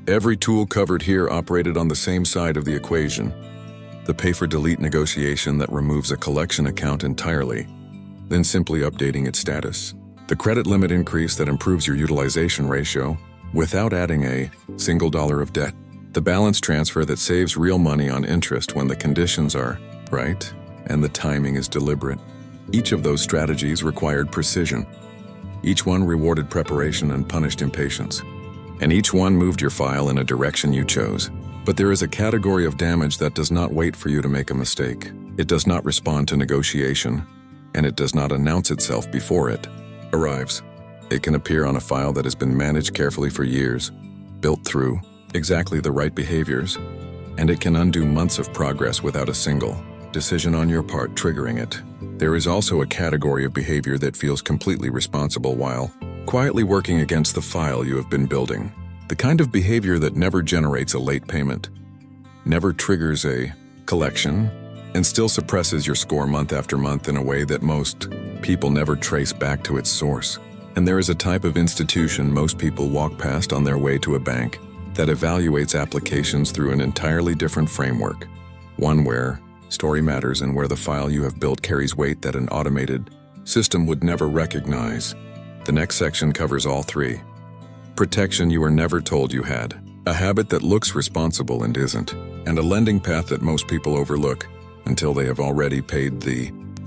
Every tool covered here operated on the same side of the equation. The pay-for-delete negotiation that removes a collection account entirely, then simply updating its status. The credit limit increase that improves your utilization ratio without adding a single dollar of debt. The balance transfer that saves real money on interest when the conditions are right and the timing is deliberate. Each of those strategies required precision. Each one rewarded preparation and punished impatience. And each one moved your file in a direction you chose. But there is a category of damage that does not wait for you to make a mistake. It does not respond to negotiation, and it does not announce itself before it arrives. It can appear on a file that has been managed carefully for years, built through exactly the right behaviors, and it can undo months of progress without a single decision on your part triggering it. There is also a category of behavior that feels completely responsible while quietly working against the file you have been building. The kind of behavior that never generates a late payment, never triggers a collection, and still suppresses your score month after month in a way that most people never trace back to its source. And there is a type of institution most people walk past on their way to a bank that evaluates applications through an entirely different framework, one where story matters and where the file you have built carries weight that an automated system would never recognize. The next section covers all three. Protection you were never told you had, a habit that looks responsible and isn't, and a lending path that most people overlook until they have already paid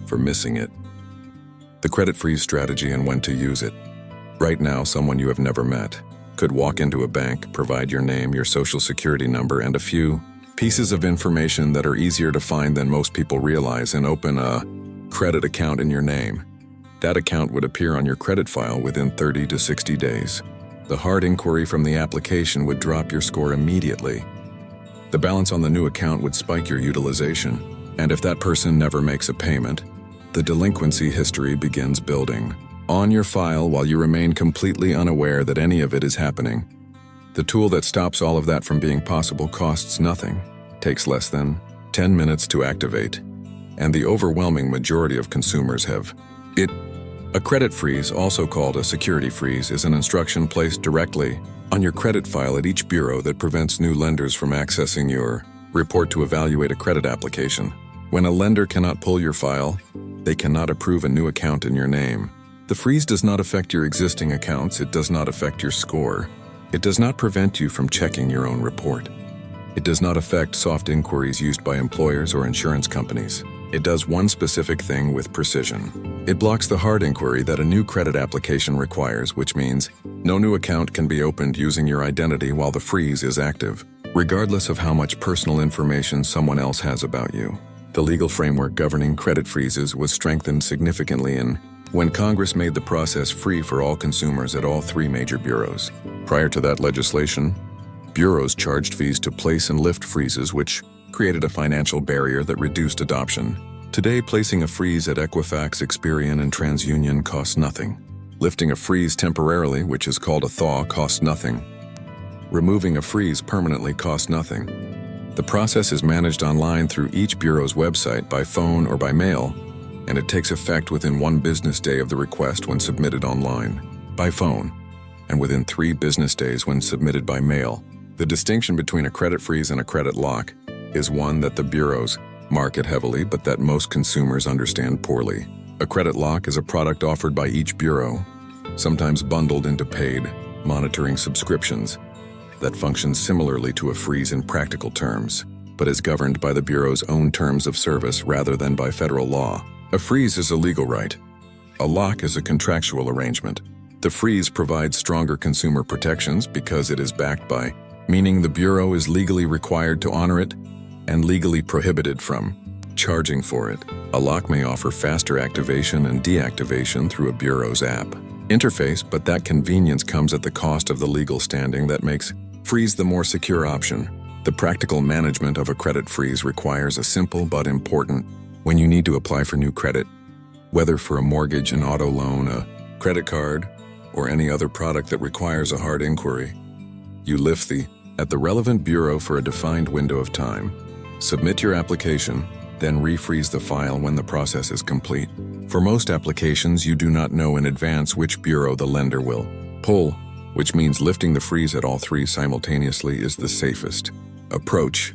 for missing it. The credit freeze strategy and when to use it. Right now, someone you have never met could walk into a bank, provide your name, your social security number, and a few pieces of information that are easier to find than most people realize and open a credit account in your name. That account would appear on your credit file within 30 to 60 days. The hard inquiry from the application would drop your score immediately. The balance on the new account would spike your utilization, and if that person never makes a payment, the delinquency history begins building on your file while you remain completely unaware that any of it is happening. The tool that stops all of that from being possible costs nothing, takes less than 10 minutes to activate, and the overwhelming majority of consumers have it. A credit freeze, also called a security freeze, is an instruction placed directly on your credit file at each bureau that prevents new lenders from accessing your report to evaluate a credit application. When a lender cannot pull your file, they cannot approve a new account in your name. The freeze does not affect your existing accounts, it does not affect your score. It does not prevent you from checking your own report. It does not affect soft inquiries used by employers or insurance companies. It does one specific thing with precision. It blocks the hard inquiry that a new credit application requires, which means no new account can be opened using your identity while the freeze is active, regardless of how much personal information someone else has about you. The legal framework governing credit freezes was strengthened significantly when Congress made the process free for all consumers at all three major bureaus. Prior to that legislation, bureaus charged fees to place and lift freezes, which created a financial barrier that reduced adoption. Today, placing a freeze at Equifax, Experian, and TransUnion costs nothing. Lifting a freeze temporarily, which is called a thaw, costs nothing. Removing a freeze permanently costs nothing. The process is managed online through each bureau's website, by phone or by mail, and it takes effect within 1 business day of the request when submitted online, by phone, and within 3 business days when submitted by mail. The distinction between a credit freeze and a credit lock is one that the bureaus market heavily but that most consumers understand poorly. A credit lock is a product offered by each bureau, sometimes bundled into paid monitoring subscriptions, that functions similarly to a freeze in practical terms, but is governed by the bureau's own terms of service rather than by federal law. A freeze is a legal right. A lock is a contractual arrangement. The freeze provides stronger consumer protections because it is backed by, meaning the bureau is legally required to honor it and legally prohibited from charging for it. A lock may offer faster activation and deactivation through a bureau's app interface, but that convenience comes at the cost of the legal standing that makes freeze the more secure option. The practical management of a credit freeze requires a simple but important. When you need to apply for new credit, whether for a mortgage, an auto loan, a credit card, or any other product that requires a hard inquiry, you lift at the relevant bureau for a defined window of time. Submit your application, then refreeze the file when the process is complete. For most applications, you do not know in advance which bureau the lender will pull which means lifting the freeze at all three simultaneously is the safest approach.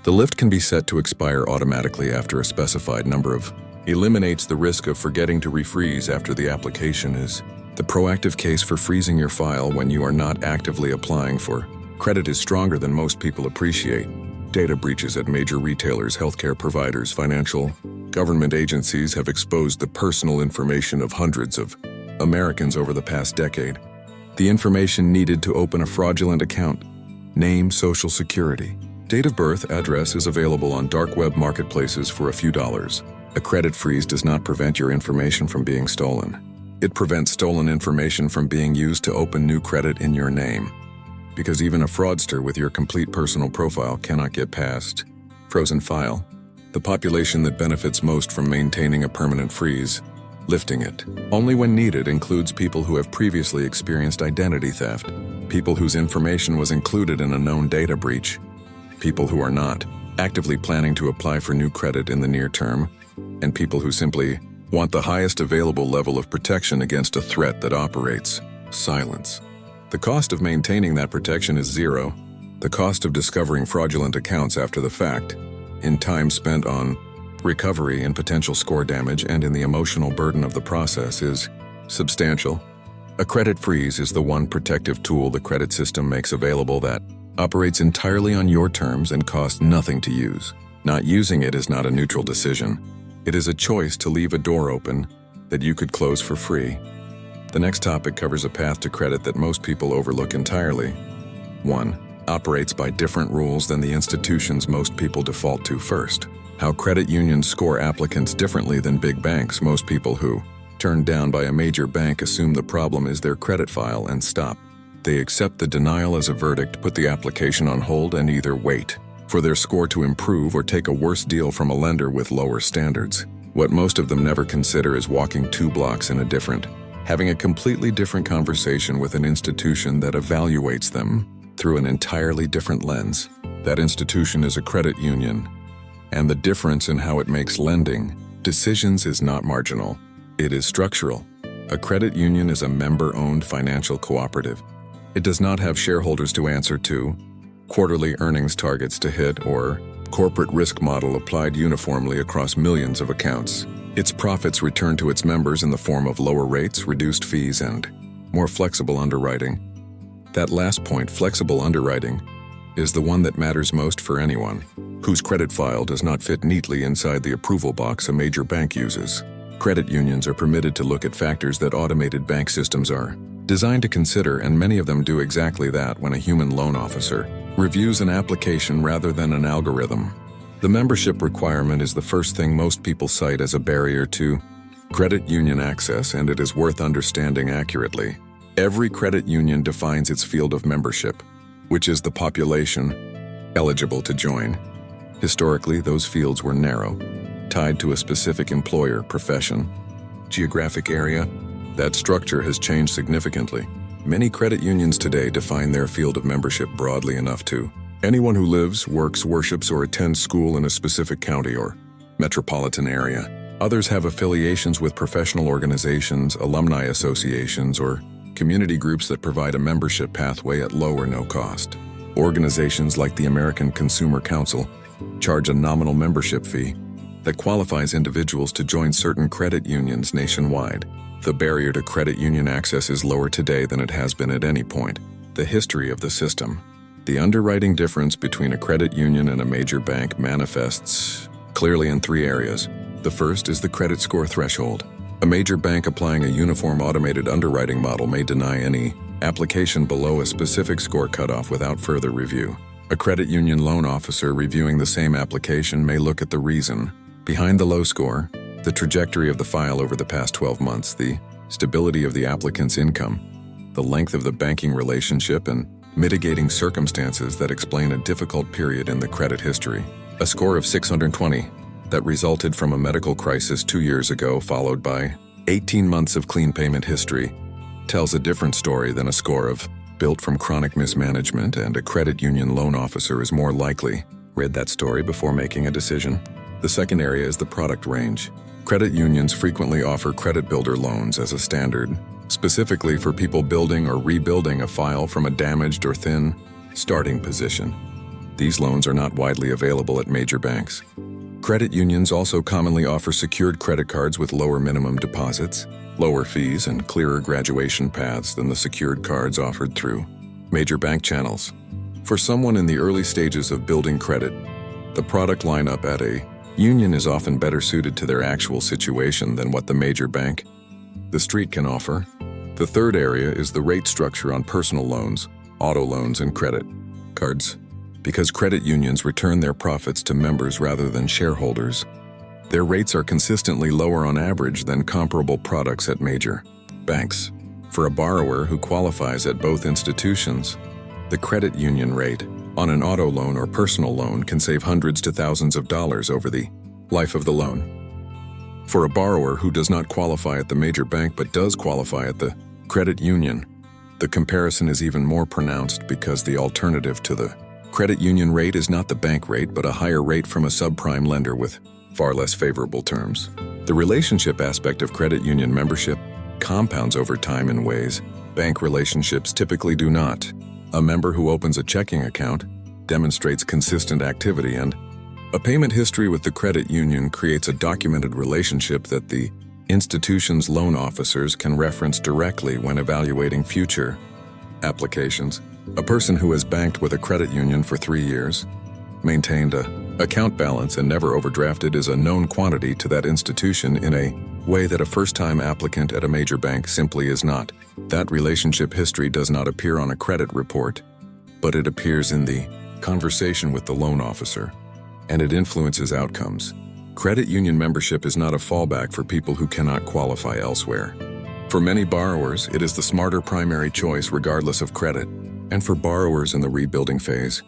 The lift can be set to expire automatically after a specified number of eliminates the risk of forgetting to refreeze after the application is the proactive case for freezing your file when you are not actively applying for credit is stronger than most people appreciate. Data breaches at major retailers, healthcare providers, financial, government agencies have exposed the personal information of hundreds of Americans over the past decade. The information needed to open a fraudulent account: name, social security, date of birth, address is available on dark web marketplaces for a few dollars. A credit freeze does not prevent your information from being stolen. It prevents stolen information from being used to open new credit in your name. Because even a fraudster with your complete personal profile cannot get past frozen file. The population that benefits most from maintaining a permanent freeze, lifting it, only when needed, includes people who have previously experienced identity theft, people whose information was included in a known data breach, people who are not actively planning to apply for new credit in the near term, and people who simply want the highest available level of protection against a threat that operates silence. The cost of maintaining that protection is zero. The cost of discovering fraudulent accounts after the fact, in time spent on recovery and potential score damage, and in the emotional burden of the process, is substantial. A credit freeze is the one protective tool the credit system makes available that operates entirely on your terms and costs nothing to use. Not using it is not a neutral decision. It is a choice to leave a door open that you could close for free. The next topic covers a path to credit that most people overlook entirely. 1. Operates by different rules than the institutions most people default to first. How credit unions score applicants differently than big banks. Most people who, turned down by a major bank, assume the problem is their credit file and stop. They accept the denial as a verdict, put the application on hold, and either wait for their score to improve or take a worse deal from a lender with lower standards. What most of them never consider is walking 2 blocks in a different, having a completely different conversation with an institution that evaluates them through an entirely different lens. That institution is a credit union, and the difference in how it makes lending decisions is not marginal. It is structural. A credit union is a member-owned financial cooperative. It does not have shareholders to answer to, quarterly earnings targets to hit, or corporate risk model applied uniformly across millions of accounts. Its profits return to its members in the form of lower rates, reduced fees, and more flexible underwriting. That last point, flexible underwriting, is the one that matters most for anyone whose credit file does not fit neatly inside the approval box a major bank uses. Credit unions are permitted to look at factors that automated bank systems are designed to consider, and many of them do exactly that when a human loan officer reviews an application rather than an algorithm. The membership requirement is the first thing most people cite as a barrier to credit union access, and it is worth understanding accurately. Every credit union defines its field of membership, which is the population eligible to join. Historically, those fields were narrow, tied to a specific employer, profession, geographic area. That structure has changed significantly. Many credit unions today define their field of membership broadly enough to anyone who lives, works, worships, or attends school in a specific county or metropolitan area. Others have affiliations with professional organizations, alumni associations, or community groups that provide a membership pathway at low or no cost. Organizations like the American Consumer Council charge a nominal membership fee that qualifies individuals to join certain credit unions nationwide. The barrier to credit union access is lower today than it has been at any point. The history of the system. The underwriting difference between a credit union and a major bank manifests clearly in 3 areas. The first is the credit score threshold. A major bank applying a uniform automated underwriting model may deny any application below a specific score cutoff without further review. A credit union loan officer reviewing the same application may look at the reason behind the low score, the trajectory of the file over the past 12 months, the stability of the applicant's income, the length of the banking relationship, and mitigating circumstances that explain a difficult period in the credit history. A score of 620 that resulted from a medical crisis 2 years ago, followed by 18 months of clean payment history, tells a different story than a score of built from chronic mismanagement, and a credit union loan officer is more likely read that story before making a decision. The second area is the product range. Credit unions frequently offer credit builder loans as a standard, specifically for people building or rebuilding a file from a damaged or thin starting position. These loans are not widely available at major banks. Credit unions also commonly offer secured credit cards with lower minimum deposits, lower fees, and clearer graduation paths than the secured cards offered through major bank channels. For someone in the early stages of building credit, the product lineup at a union is often better suited to their actual situation than what the major bank, the street, can offer. The third area is the rate structure on personal loans, auto loans, and credit cards. Because credit unions return their profits to members rather than shareholders, their rates are consistently lower on average than comparable products at major banks. For a borrower who qualifies at both institutions, the credit union rate on an auto loan or personal loan can save hundreds to thousands of dollars over the life of the loan. For a borrower who does not qualify at the major bank but does qualify at the credit union, the comparison is even more pronounced because the alternative to the credit union rate is not the bank rate but a higher rate from a subprime lender with far less favorable terms. The relationship aspect of credit union membership compounds over time in ways bank relationships typically do not. A member who opens a checking account demonstrates consistent activity, and a payment history with the credit union creates a documented relationship that the institution's loan officers can reference directly when evaluating future applications. A person who has banked with a credit union for 3 years, maintained an account balance, and never overdrafted is a known quantity to that institution in a way that a first-time applicant at a major bank simply is not. That relationship history does not appear on a credit report, but it appears in the conversation with the loan officer, and it influences outcomes. Credit union membership is not a fallback for people who cannot qualify elsewhere. For many borrowers, it is the smarter primary choice regardless of credit, and for borrowers in the rebuilding phase,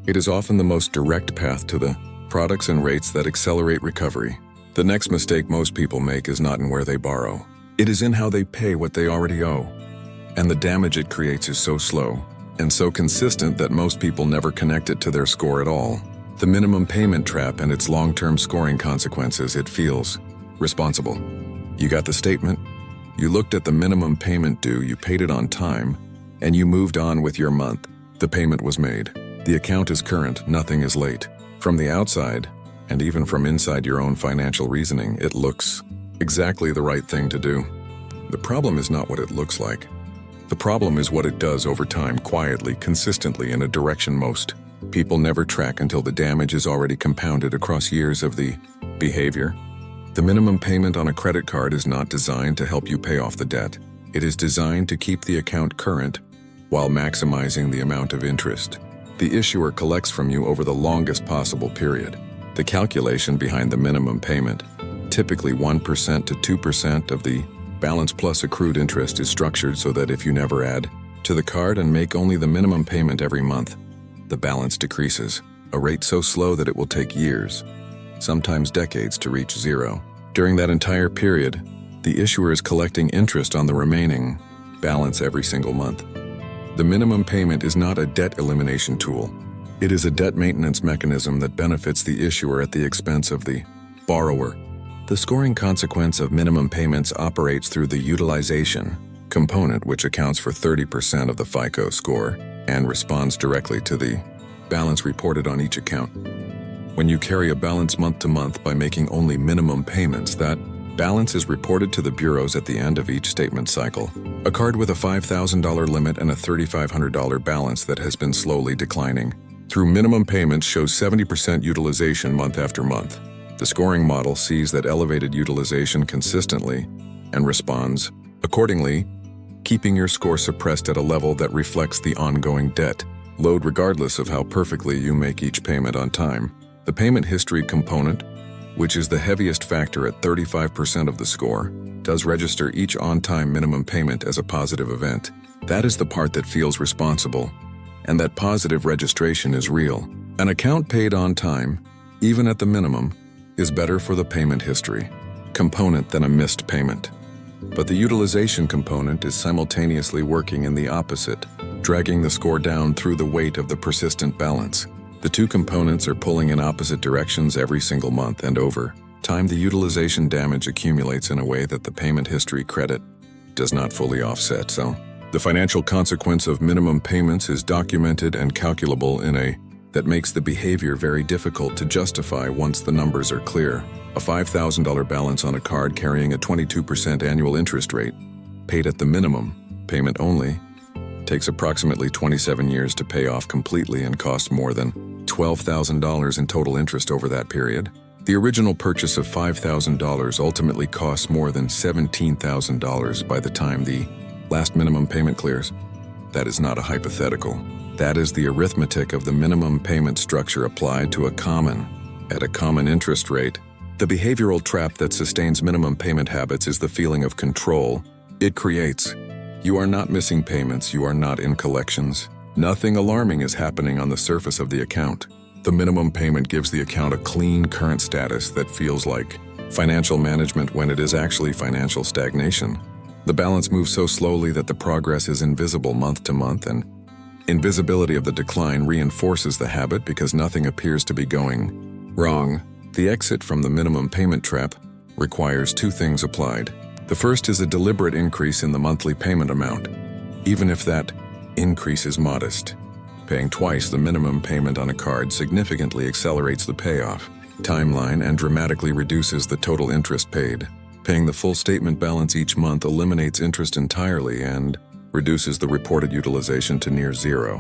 it is often the most direct path to the products and rates that accelerate recovery. The next mistake most people make is not in where they borrow. It is in how they pay what they already owe. And the damage it creates is so slow and so consistent that most people never connect it to their score at all. The minimum payment trap and its long-term scoring consequences. It feels responsible. You got the statement? You looked at the minimum payment due, you paid it on time, and you moved on with your month. The payment was made. The account is current, nothing is late. From the outside, and even from inside your own financial reasoning, it looks exactly the right thing to do. The problem is not what it looks like. The problem is what it does over time, quietly, consistently, in a direction most people never track until the damage is already compounded across years of the behavior. The minimum payment on a credit card is not designed to help you pay off the debt. It is designed to keep the account current while maximizing the amount of interest the issuer collects from you over the longest possible period. The calculation behind the minimum payment, typically 1% to 2% of the balance plus accrued interest, is structured so that if you never add to the card and make only the minimum payment every month, the balance decreases, a rate so slow that it will take years, sometimes decades, to reach zero. During that entire period, the issuer is collecting interest on the remaining balance every single month. The minimum payment is not a debt elimination tool. It is a debt maintenance mechanism that benefits the issuer at the expense of the borrower. The scoring consequence of minimum payments operates through the utilization component, which accounts for 30% of the FICO score and responds directly to the balance reported on each account. When you carry a balance month to month by making only minimum payments, that balance is reported to the bureaus at the end of each statement cycle. A card with a $5,000 limit and a $3,500 balance that has been slowly declining through minimum payments shows 70% utilization month after month. The scoring model sees that elevated utilization consistently and responds accordingly, keeping your score suppressed at a level that reflects the ongoing debt load regardless of how perfectly you make each payment on time. The payment history component, which is the heaviest factor at 35% of the score, does register each on-time minimum payment as a positive event. That is the part that feels responsible, and that positive registration is real. An account paid on time, even at the minimum, is better for the payment history component than a missed payment. But the utilization component is simultaneously working in the opposite, dragging the score down through the weight of the persistent balance. The two components are pulling in opposite directions every single month, and over time the utilization damage accumulates in a way that the payment history credit does not fully offset. So, the financial consequence of minimum payments is documented and calculable in a that makes the behavior very difficult to justify once the numbers are clear. A $5,000 balance on a card carrying a 22% annual interest rate, paid at the minimum, payment only, takes approximately 27 years to pay off completely and costs more than $12,000 in total interest over that period. The original purchase of $5,000 ultimately costs more than $17,000 by the time the last minimum payment clears. That is not a hypothetical. That is the arithmetic of the minimum payment structure applied to at a common interest rate. The behavioral trap that sustains minimum payment habits is the feeling of control it creates. You are not missing payments, you are not in collections. Nothing alarming is happening on the surface of the account. The minimum payment gives the account a clean current status that feels like financial management when it is actually financial stagnation. The balance moves so slowly that the progress is invisible month to month, and invisibility of the decline reinforces the habit because nothing appears to be going wrong. The exit from the minimum payment trap requires two things applied. The first is a deliberate increase in the monthly payment amount, even if that increase is modest. Paying twice the minimum payment on a card significantly accelerates the payoff timeline and dramatically reduces the total interest paid. Paying the full statement balance each month eliminates interest entirely and reduces the reported utilization to near zero,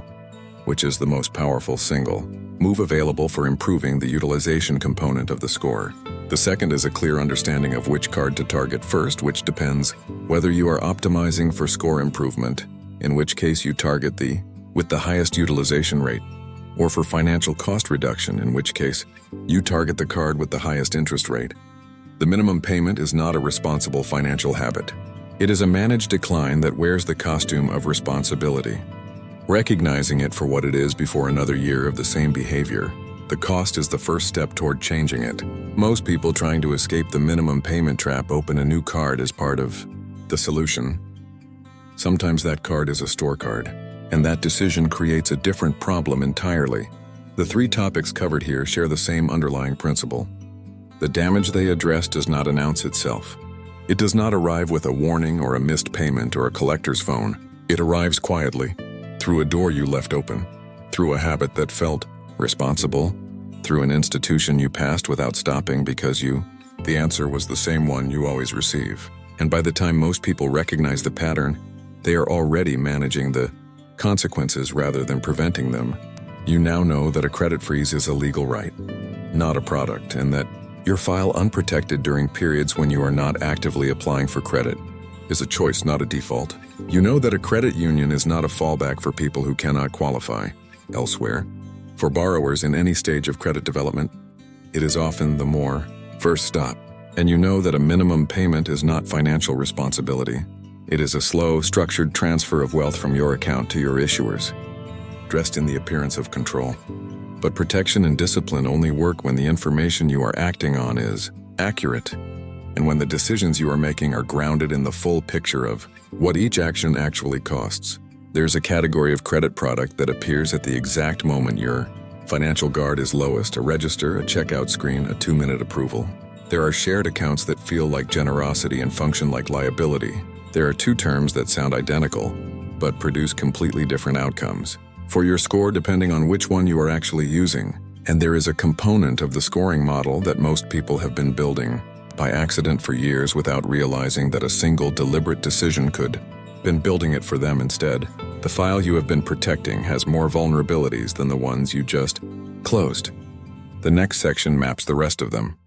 which is the most powerful single move available for improving the utilization component of the score. The second is a clear understanding of which card to target first, which depends whether you are optimizing for score improvement, in which case you target with the highest utilization rate, or for financial cost reduction, in which case you target the card with the highest interest rate. The minimum payment is not a responsible financial habit. It is a managed decline that wears the costume of responsibility. Recognizing it for what it is before another year of the same behavior, the cost is the first step toward changing it. Most people trying to escape the minimum payment trap open a new card as part of the solution. Sometimes that card is a store card, and that decision creates a different problem entirely. The three topics covered here share the same underlying principle. The damage they address does not announce itself. It does not arrive with a warning or a missed payment or a collector's phone. It arrives quietly, through a door you left open, through a habit that felt responsible, through an institution you passed without stopping because the answer was the same one you always receive. And by the time most people recognize the pattern, they are already managing the consequences rather than preventing them. You now know that a credit freeze is a legal right, not a product, and that your file unprotected during periods when you are not actively applying for credit is a choice, not a default. You know that a credit union is not a fallback for people who cannot qualify elsewhere. For borrowers in any stage of credit development, it is often the first stop. And you know that a minimum payment is not financial responsibility. It is a slow, structured transfer of wealth from your account to your issuers, dressed in the appearance of control. But protection and discipline only work when the information you are acting on is accurate, and when the decisions you are making are grounded in the full picture of what each action actually costs. There's a category of credit product that appears at the exact moment your financial guard is lowest: a register, a checkout screen, a 2-minute approval. There are shared accounts that feel like generosity and function like liability. There are two terms that sound identical, but produce completely different outcomes for your score depending on which one you are actually using. And there is a component of the scoring model that most people have been building by accident for years without realizing that a single deliberate decision could been building it for them instead. The file you have been protecting has more vulnerabilities than the ones you just closed. The next section maps the rest of them.